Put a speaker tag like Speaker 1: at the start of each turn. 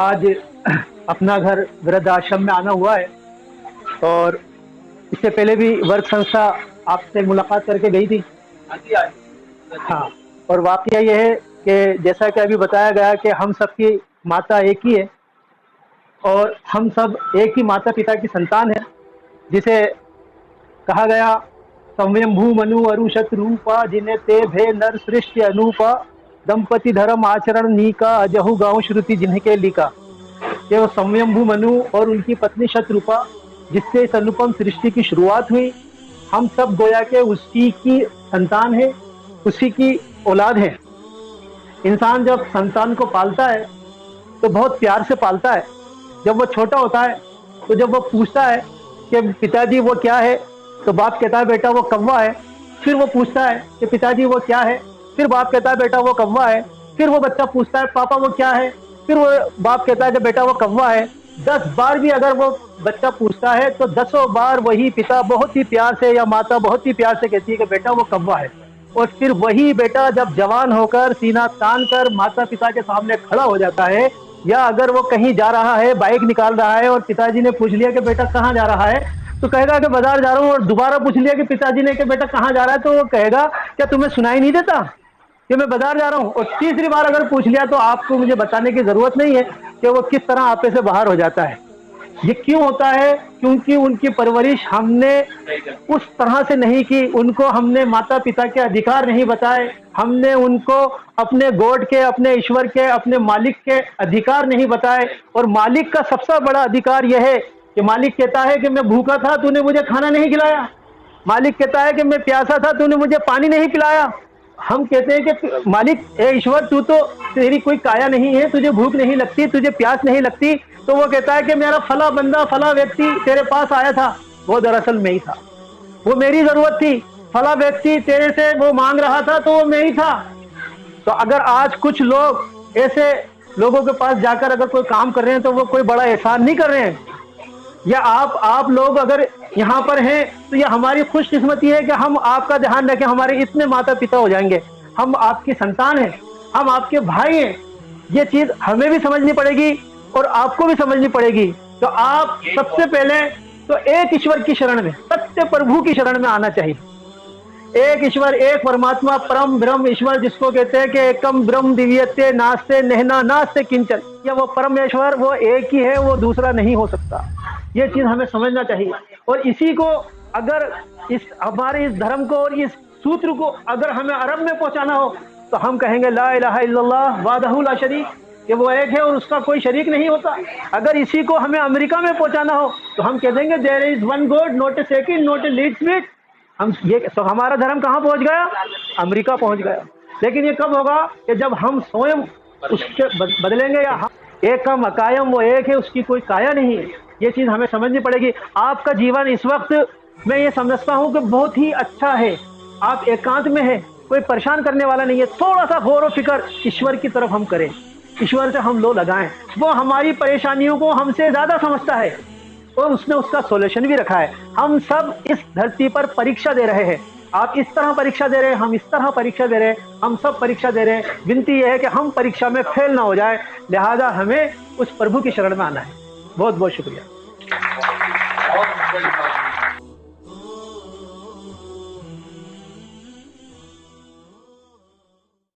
Speaker 1: आज अपना घर वृद्धाश्रम में आना हुआ है और इससे पहले भी वर्क संस्था आपसे मुलाकात करके गई थी। हाँ, और वाकया ये है कि जैसा कि अभी बताया गया कि हम सबकी माता एक ही है और हम सब एक ही माता पिता की संतान है, जिसे कहा गया संयंभू मनु अरु शत्रुपा जिन्हें ते भे नर सृष्टि अनूपा दंपति धर्म आचरण नीका अजहु गाँव श्रुति जिन्हें के लिखा। ये वो संयंभू मनु और उनकी पत्नी शत्रुपा जिससे इस अनुपम सृष्टि की शुरुआत हुई, हम सब गोया के उसी की संतान है, उसी की औलाद है। इंसान जब संतान को पालता है तो बहुत प्यार से पालता है। जब वो छोटा होता है तो जब वो पूछता है कि पिताजी वो क्या है, तो बाप कहता है बेटा वो कौवा है। फिर वो पूछता है कि पिताजी वो क्या है, फिर बाप कहता है बेटा वो कौवा है। फिर वो बच्चा पूछता है पापा वो क्या है, फिर वो बाप कहता है कि बेटा वो कौवा है। 10 बार भी अगर वो बच्चा पूछता है तो 10 बार वही पिता बहुत ही प्यार से या माता बहुत ही प्यार से कहती है कि बेटा वो कौवा है। और फिर वही बेटा जब जवान होकर सीना तान कर माता पिता के सामने खड़ा हो जाता है, या अगर वो कहीं जा रहा है, बाइक निकाल रहा है और पिताजी ने पूछ लिया कि बेटा कहाँ जा रहा है, तो कहेगा कि बाजार जा रहा हूँ। और दोबारा पूछ लिया कि पिताजी ने कि बेटा कहाँ जा रहा है, तो वो कहेगा क्या तुम्हें सुनाई नहीं देता कि मैं बाजार जा रहा हूँ। और तीसरी बार अगर पूछ लिया तो आपको मुझे बताने की जरूरत नहीं है कि वो किस तरह आपे से बाहर हो जाता है। ये क्यों होता है? क्योंकि उनकी परवरिश हमने उस तरह से नहीं की, उनको हमने माता पिता के अधिकार नहीं बताए, हमने उनको अपने गॉड के, अपने ईश्वर के, अपने मालिक के अधिकार नहीं बताए। और मालिक का सबसे बड़ा अधिकार यह है कि मालिक कहता है कि मैं भूखा था, तूने मुझे खाना नहीं खिलाया। मालिक कहता है कि मैं प्यासा था, तूने मुझे पानी नहीं पिलाया। हम कहते हैं कि मालिक ए ईश्वर तू तो, तेरी कोई काया नहीं है, तुझे भूख नहीं लगती, तुझे प्यास नहीं लगती। तो वो कहता है कि मेरा फला बंदा फला व्यक्ति तेरे पास आया था, वो दरअसल मैं ही था, वो मेरी जरूरत थी। फला व्यक्ति तेरे से वो मांग रहा था तो वो मैं ही था। तो अगर आज कुछ लोग ऐसे लोगों के पास जाकर अगर कोई काम कर रहे हैं तो वो कोई बड़ा एहसान नहीं कर रहे हैं। या आप लोग अगर यहाँ पर हैं तो ये हमारी खुशकिस्मती है कि हम आपका ध्यान रखें, हमारे इतने माता पिता हो जाएंगे, हम आपकी संतान हैं, हम आपके भाई हैं। ये चीज हमें भी समझनी पड़ेगी और आपको भी समझनी पड़ेगी। तो आप सबसे पहले तो एक ईश्वर की शरण में, सत्य प्रभु की शरण में आना चाहिए। एक ईश्वर, एक परमात्मा, परम ब्रह्म ईश्वर जिसको कहते हैं कि एकम ब्रह्म दिव्यते नास्ते नहना नास्ते किंचन, या वो परमेश्वर वो एक ही है, वो दूसरा नहीं हो सकता। ये चीज हमें समझना चाहिए। और इसी को अगर इस हमारे इस धर्म को और इस सूत्र को अगर हमें अरब में पहुंचाना हो तो हम कहेंगे ला इलाहा इल्लल्लाह वाहदहू ला शरीक, कि वो एक है और उसका कोई शरीक नहीं होता। अगर इसी को हमें अमेरिका में पहुंचाना हो तो हम कह देंगे there is one god not a second not a lead sweet. हम ये तो हमारा धर्म कहाँ पहुंच गया? अमेरिका पहुंच गया। लेकिन ये कब होगा कि जब हम स्वयं उसके बदलेंगे। या हम एकम अकायम, वो एक है, उसकी कोई काया नहीं है। ये चीज हमें समझनी पड़ेगी। आपका जीवन इस वक्त मैं ये समझता हूँ कि बहुत ही अच्छा है, आप एकांत में है, कोई परेशान करने वाला नहीं है। थोड़ा सा गौर और फिक्र ईश्वर की तरफ हम करें, ईश्वर से हम लो लगाएं। वो हमारी परेशानियों को हमसे ज्यादा समझता है और उसने उसका सॉल्यूशन भी रखा है। हम सब इस धरती पर परीक्षा दे रहे हैं। आप इस तरह परीक्षा दे रहे हैं, हम इस तरह परीक्षा दे रहे हैं, हम सब परीक्षा दे रहे हैं। विनती यह है कि हम परीक्षा में फेल ना हो जाए, लिहाजा हमें उस प्रभु की शरण में आना है। बहुत बहुत शुक्रिया।